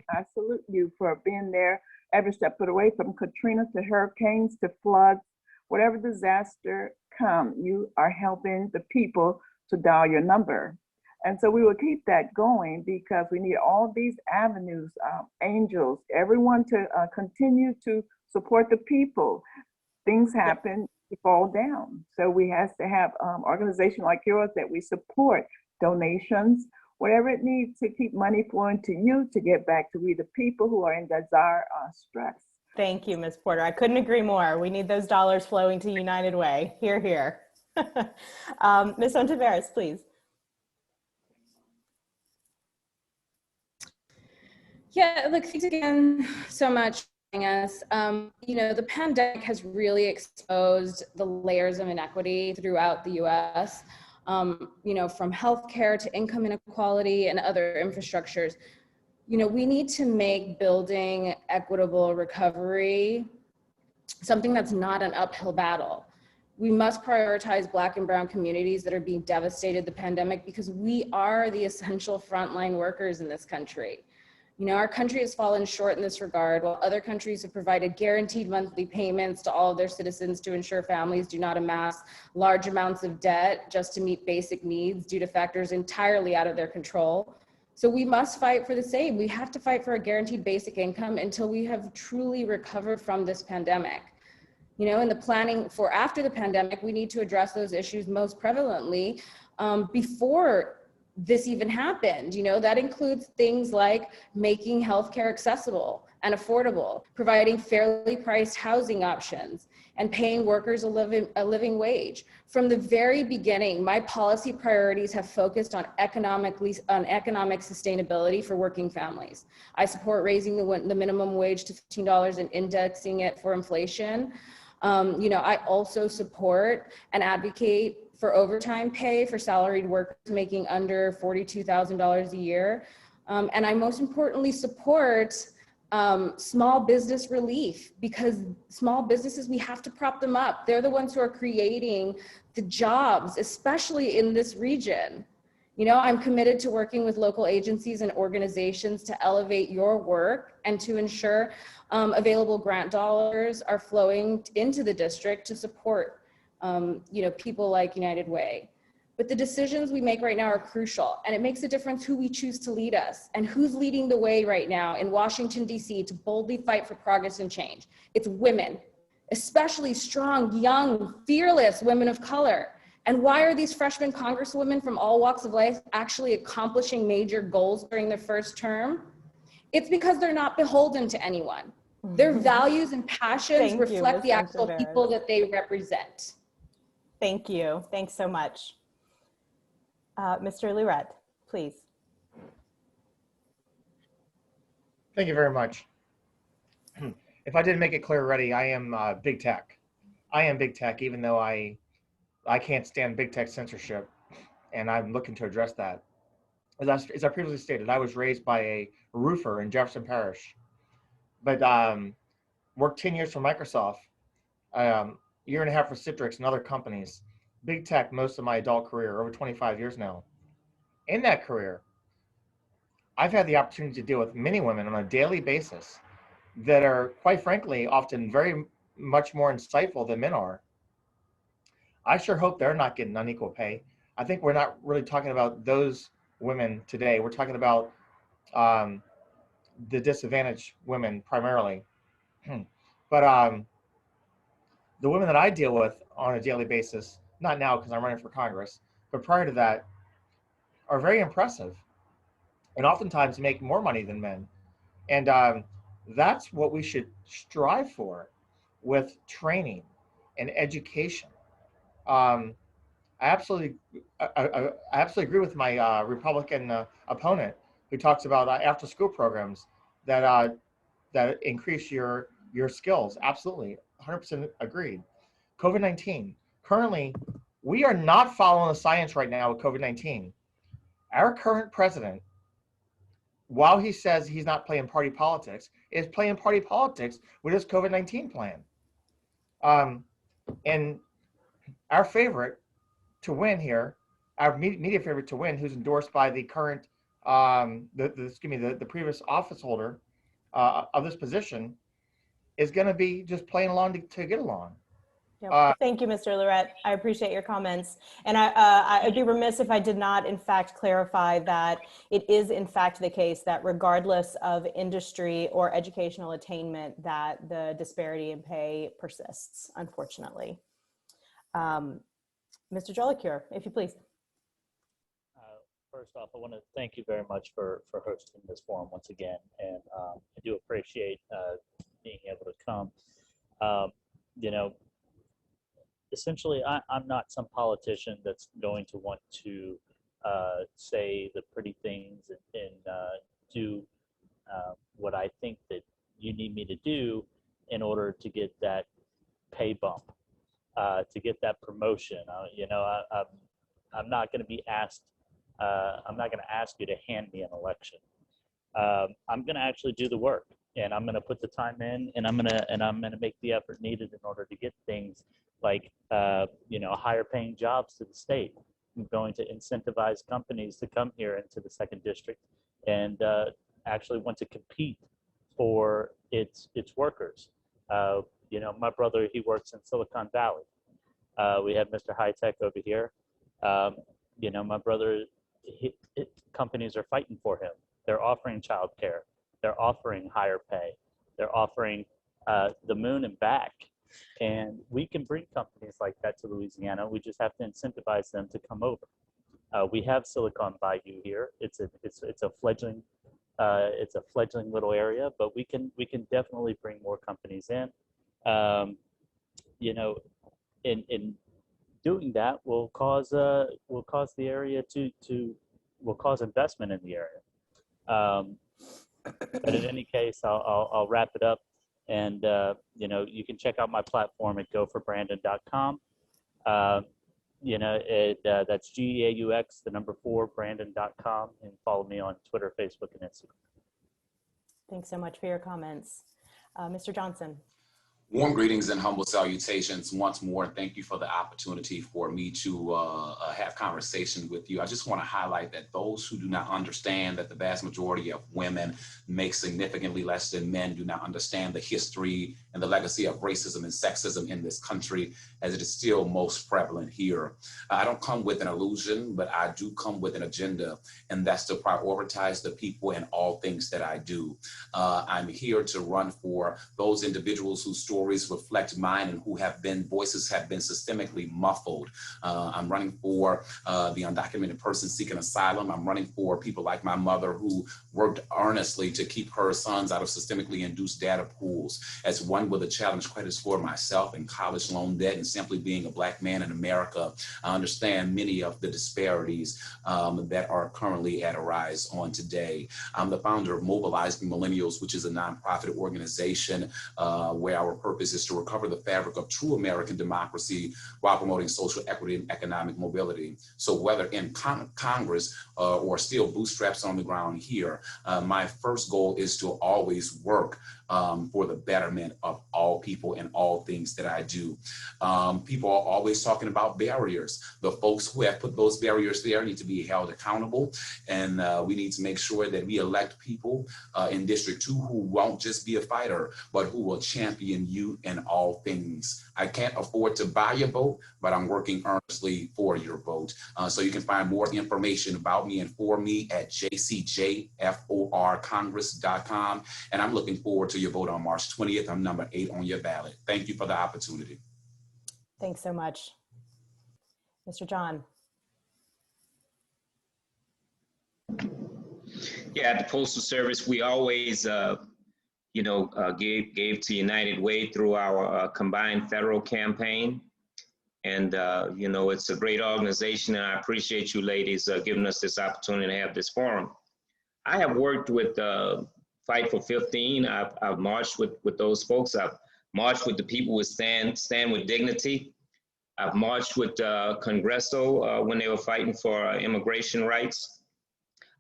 I salute you for being there every step of the way, from Katrina to hurricanes to floods. Whatever disaster comes, you are helping the people to dial your number. And so we will keep that going because we need all these avenues, angels, everyone to continue to support the people. Things happen, you fall down. So we have to have organizations like yours that we support, donations, whatever it needs to keep money flowing to you to get back to we the people who are in desire stress. Thank you, Ms. Porter. I couldn't agree more. We need those dollars flowing to United Way. Hear, hear. Ms. Ontiveros, please. Yeah, look, thanks again so much for joining us. The pandemic has really exposed the layers of inequity throughout the U.S., from healthcare to income inequality and other infrastructures. We need to make building equitable recovery something that's not an uphill battle. We must prioritize Black and Brown communities that are being devastated by the pandemic because we are the essential frontline workers in this country. Our country has fallen short in this regard, while other countries have provided guaranteed monthly payments to all of their citizens to ensure families do not amass large amounts of debt just to meet basic needs due to factors entirely out of their control. So we must fight for the same. We have to fight for a guaranteed basic income until we have truly recovered from this pandemic. In the planning for after the pandemic, we need to address those issues most prevalently before this even happened. You know, that includes things like making healthcare accessible and affordable, providing fairly priced housing options, and paying workers a living wage. From the very beginning, my policy priorities have focused on economic sustainability for working families. I support raising the minimum wage to $15 and indexing it for inflation. You know, I also support and advocate for overtime pay for salaried workers making under $42,000 a year. And I most importantly support small business relief, because small businesses, we have to prop them up. They're the ones who are creating the jobs, especially in this region. You know, I'm committed to working with local agencies and organizations to elevate your work and to ensure available grant dollars are flowing into the district to support you know, people like United Way. But the decisions we make right now are crucial, and it makes a difference who we choose to lead us and who's leading the way right now in Washington, D.C. to boldly fight for progress and change. It's women, especially strong, young, fearless women of color. And why are these freshman congresswomen from all walks of life actually accomplishing major goals during their first term? It's because they're not beholden to anyone. Their values and passions reflect the actual people that they represent. Thank you. Thanks so much. Mr. Lurette, please. Thank you very much. If I didn't make it clear already, I am big tech. I am big tech, even though I can't stand big tech censorship, and I'm looking to address that. As I previously stated, I was raised by a roofer in Jefferson Parish, but worked 10 years for Microsoft, year and a half for Citrix and other companies. Big tech most of my adult career, over 25 years now. In that career, I've had the opportunity to deal with many women on a daily basis that are, quite frankly, often very much more insightful than men are. I sure hope they're not getting unequal pay. I think we're not really talking about those women today. We're talking about the disadvantaged women primarily. But the women that I deal with on a daily basis, not now because I'm running for Congress, but prior to that, are very impressive and oftentimes make more money than men. And that's what we should strive for with training and education. I absolutely agree with my Republican opponent who talks about after school programs that that increase your skills. Absolutely, 100% agreed. COVID-19. Currently, we are not following the science right now with COVID-19. Our current president, while he says he's not playing party politics, is playing party politics with his COVID-19 plan. And our favorite to win here, our media favorite to win, who's endorsed by the current, the previous office holder of this position, is going to be just playing along to get along. Thank you, Mr. Lurette. I appreciate your comments. And I'd be remiss if I did not, in fact, clarify that it is, in fact, the case that regardless of industry or educational attainment, that the disparity in pay persists, unfortunately. Mr. Jollicure, if you please. First off, I want to thank you very much for hosting this forum once again. And I do appreciate being able to come. You know, essentially, I'm not some politician that's going to want to say the pretty things and do what I think that you need me to do in order to get that pay bump, to get that promotion. You know, I'm not going to be asked. I'm not going to ask you to hand me an election. I'm going to actually do the work, and I'm going to put the time in, and I'm going to make the effort needed in order to get things like you know, higher paying jobs to the state. I'm going to incentivize companies to come here into the 2nd District and actually want to compete for its workers. You know, my brother, he works in Silicon Valley. We have Mr. High Tech over here. You know, my brother, companies are fighting for him. They're offering childcare. They're offering higher pay. They're offering the moon and back. And we can bring companies like that to Louisiana. We just have to incentivize them to come over. We have Silicon Bayou here. It's a fledgling little area, but we can definitely bring more companies in. You know, in doing that will cause the area will cause investment in the area. But in any case, I'll wrap it up, and you know, you can check out my platform at goforbrandon.com. You know, that's GEAUX, the number 4, Brandon.com, and follow me on Twitter, Facebook, and Instagram. Thanks so much for your comments. Mr. Johnson. Warm greetings and humble salutations once more. Thank you for the opportunity for me to have conversation with you. I just want to highlight that those who do not understand that the vast majority of women make significantly less than men do not understand the history and the legacy of racism and sexism in this country, as it is still most prevalent here. I don't come with an illusion, but I do come with an agenda, and that's to prioritize the people in all things that I do. I'm here to run for those individuals whose stories reflect mine and who voices have been systemically muffled. I'm running for the undocumented person seeking asylum. I'm running for people like my mother who worked earnestly to keep her sons out of systemically induced data pools. As one with a challenged credit score myself and college loan debt, and simply being a Black man in America, I understand many of the disparities that are currently at a rise on today. I'm the founder of Mobilizing Millennials, which is a nonprofit organization where our purpose is to recover the fabric of true American democracy while promoting social equity and economic mobility. So whether in Congress or still bootstraps on the ground here, my first goal is to always work for the betterment of all people and all things that I do. People are always talking about barriers. The folks who have put those barriers there need to be held accountable, and we need to make sure that we elect people in District 2 who won't just be a fighter, but who will champion you in all things. I can't afford to buy your vote, but I'm working earnestly for your vote. So you can find more information about me and for me at jcjforcongress.com. And I'm looking forward to your vote on March 20th. I'm number 8 on your ballot. Thank you for the opportunity. Thanks so much. Mr. John. Yeah, at the Postal Service, we always, gave to United Way through our combined federal campaign. And, it's a great organization, and I appreciate you ladies giving us this opportunity to have this forum. I have worked with Fight for 15. I've marched with those folks. I've marched with the people with Stand with Dignity. I've marched with Congreso when they were fighting for immigration rights.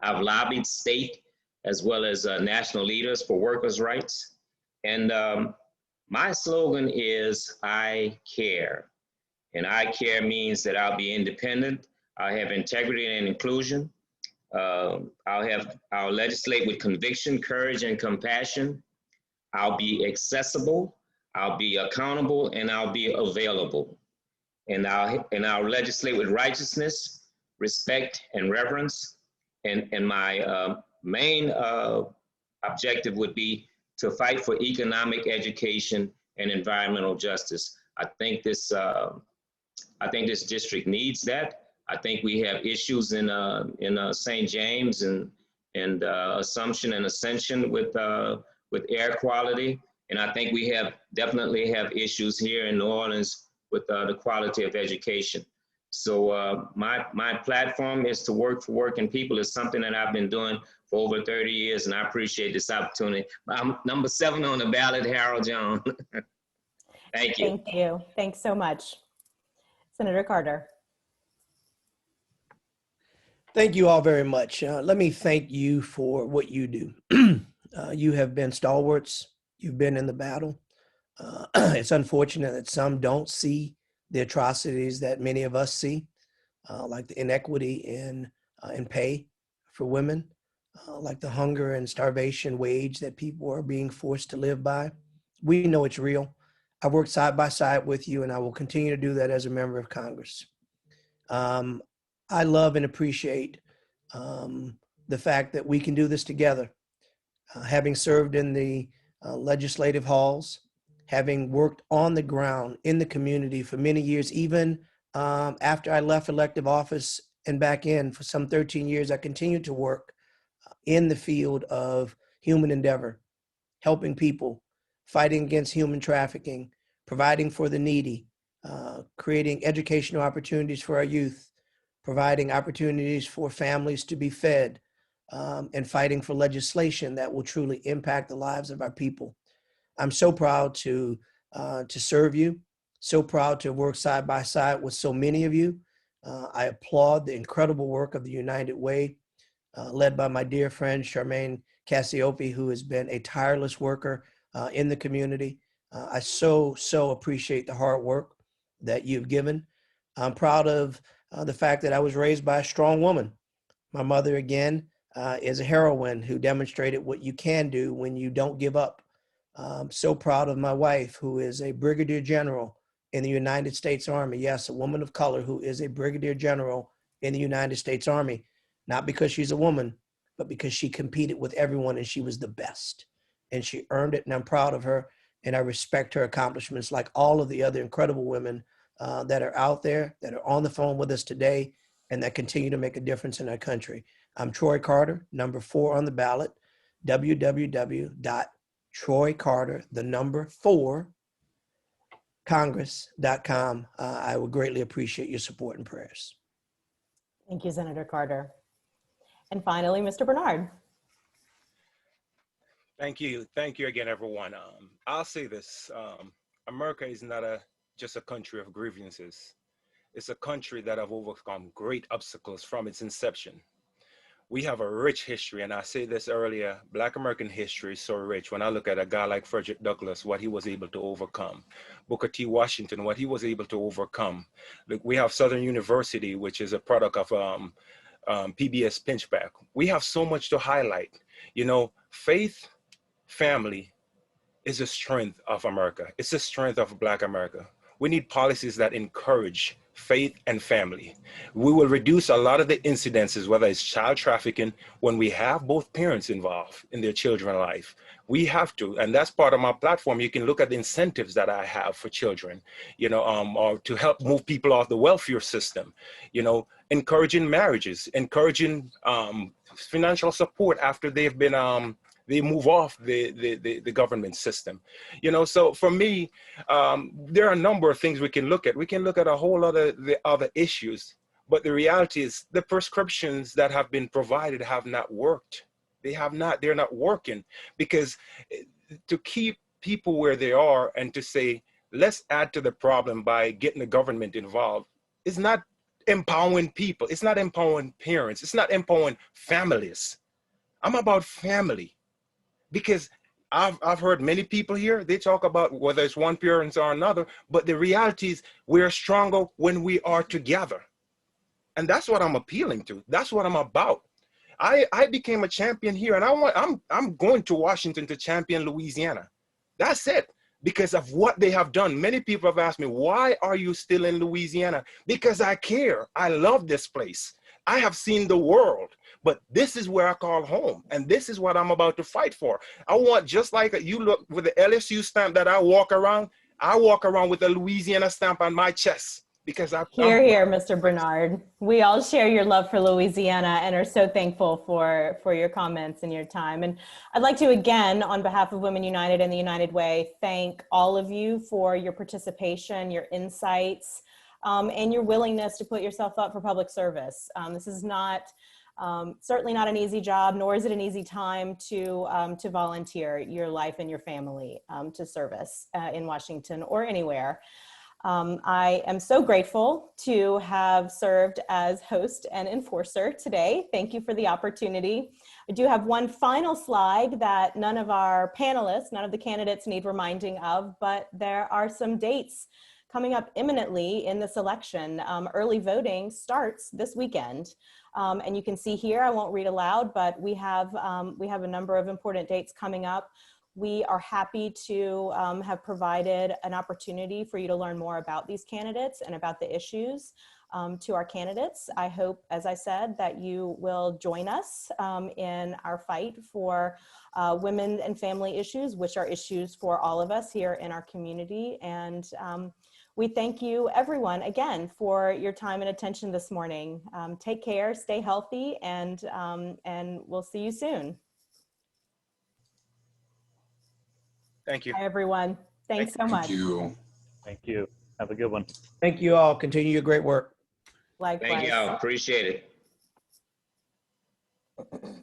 I've lobbied state as well as national leaders for workers' rights. And my slogan is, I care. And I care means that I'll be independent, I'll have integrity and inclusion, I'll legislate with conviction, courage, and compassion, I'll be accessible, I'll be accountable, and I'll be available. And I'll legislate with righteousness, respect, and reverence. And my main objective would be to fight for economic, education, and environmental justice. I think this district needs that. I think we have issues in St. James and Assumption and Ascension with air quality, and I think we definitely have issues here in New Orleans with the quality of education. So my platform is to work for working people. Is something that I've been doing for over 30 years, and I appreciate this opportunity. I'm number 7 on the ballot, Harold John. Thank you. Thank you. Thanks so much. Senator Carter. Thank you all very much. Let me thank you for what you do. You have been stalwarts. You've been in the battle. It's unfortunate that some don't see the atrocities that many of us see, like the inequity in pay for women, like the hunger and starvation wage that people are being forced to live by. We know it's real. I worked side by side with you, and I will continue to do that as a member of Congress. I love and appreciate the fact that we can do this together. Having served in the legislative halls, having worked on the ground in the community for many years, even after I left elective office and back in. For some 13 years, I continued to work in the field of human endeavor, helping people, fighting against human trafficking, providing for the needy, creating educational opportunities for our youth, providing opportunities for families to be fed, and fighting for legislation that will truly impact the lives of our people. I'm so proud to serve you, so proud to work side by side with so many of you. I applaud the incredible work of the United Way, led by my dear friend, Charmaine Cassiope, who has been a tireless worker in the community. I so appreciate the hard work that you've given. I'm proud of the fact that I was raised by a strong woman. My mother, again, is a heroine who demonstrated what you can do when you don't give up. So proud of my wife, who is a brigadier general in the United States Army. Yes, a woman of color who is a brigadier general in the United States Army, not because she's a woman, but because she competed with everyone and she was the best. And she earned it, and I'm proud of her, and I respect her accomplishments like all of the other incredible women that are out there, that are on the phone with us today, and that continue to make a difference in our country. I'm Troy Carter, number 4 on the ballot, www.troycarter4 congress.com. I would greatly appreciate your support and prayers. Thank you, Senator Carter. And finally, Mr. Bernard. Thank you. Thank you again, everyone. I'll say this. America is not just a country of grievances. It's a country that have overcome great obstacles from its inception. We have a rich history, and I said this earlier, Black American history is so rich. When I look at a guy like Frederick Douglass, what he was able to overcome, Booker T. Washington, what he was able to overcome. Look, we have Southern University, which is a product of PBS Pinchback. We have so much to highlight. You know, faith, family is the strength of America. It's the strength of Black America. We need policies that encourage faith and family. We will reduce a lot of the incidences, whether it's child trafficking, when we have both parents involved in their children's life. We have to, and that's part of my platform. You can look at the incentives that I have for children, you know, or to help move people off the welfare system, you know, encouraging marriages, encouraging financial support after they've been they move off the government system. You know, so for me, there are a number of things we can look at. We can look at a whole lot of the other issues, but the reality is the prescriptions that have been provided have not worked. They're not working, because to keep people where they are and to say, let's add to the problem by getting the government involved is not empowering people. It's not empowering parents. It's not empowering families. I'm about family. Because I've heard many people here, they talk about whether it's one parent or another, but the reality is we're stronger when we are together. And that's what I'm appealing to. That's what I'm about. I became a champion here, and I'm going to Washington to champion Louisiana. That's it. Because of what they have done. Many people have asked me, why are you still in Louisiana? Because I care. I love this place. I have seen the world. But this is where I call home, and this is what I'm about to fight for. I want, just like you look with the LSU stamp that I walk around with a Louisiana stamp on my chest, because Hear, hear, Mr. Bernard. We all share your love for Louisiana and are so thankful for your comments and your time. And I'd like to, again, on behalf of Women United and the United Way, thank all of you for your participation, your insights, and your willingness to put yourself up for public service. This is not certainly not an easy job, nor is it an easy time to volunteer your life and your family to service in Washington or anywhere. I am so grateful to have served as host and enforcer today. Thank you for the opportunity. I do have one final slide that none of our panelists, none of the candidates need reminding of, but there are some dates coming up imminently in this election. Early voting starts this weekend. And you can see here, I won't read aloud, but we have a number of important dates coming up. We are happy to have provided an opportunity for you to learn more about these candidates and about the issues to our candidates. I hope, as I said, that you will join us in our fight for women and family issues, which are issues for all of us here in our community. And we thank you, everyone, again, for your time and attention this morning. Take care, stay healthy, and we'll see you soon. Thank you. Hi, everyone. Thanks so much. Thank you. Thank you. Have a good one. Thank you all. Continue your great work. Likewise. Thank you all. Appreciate it.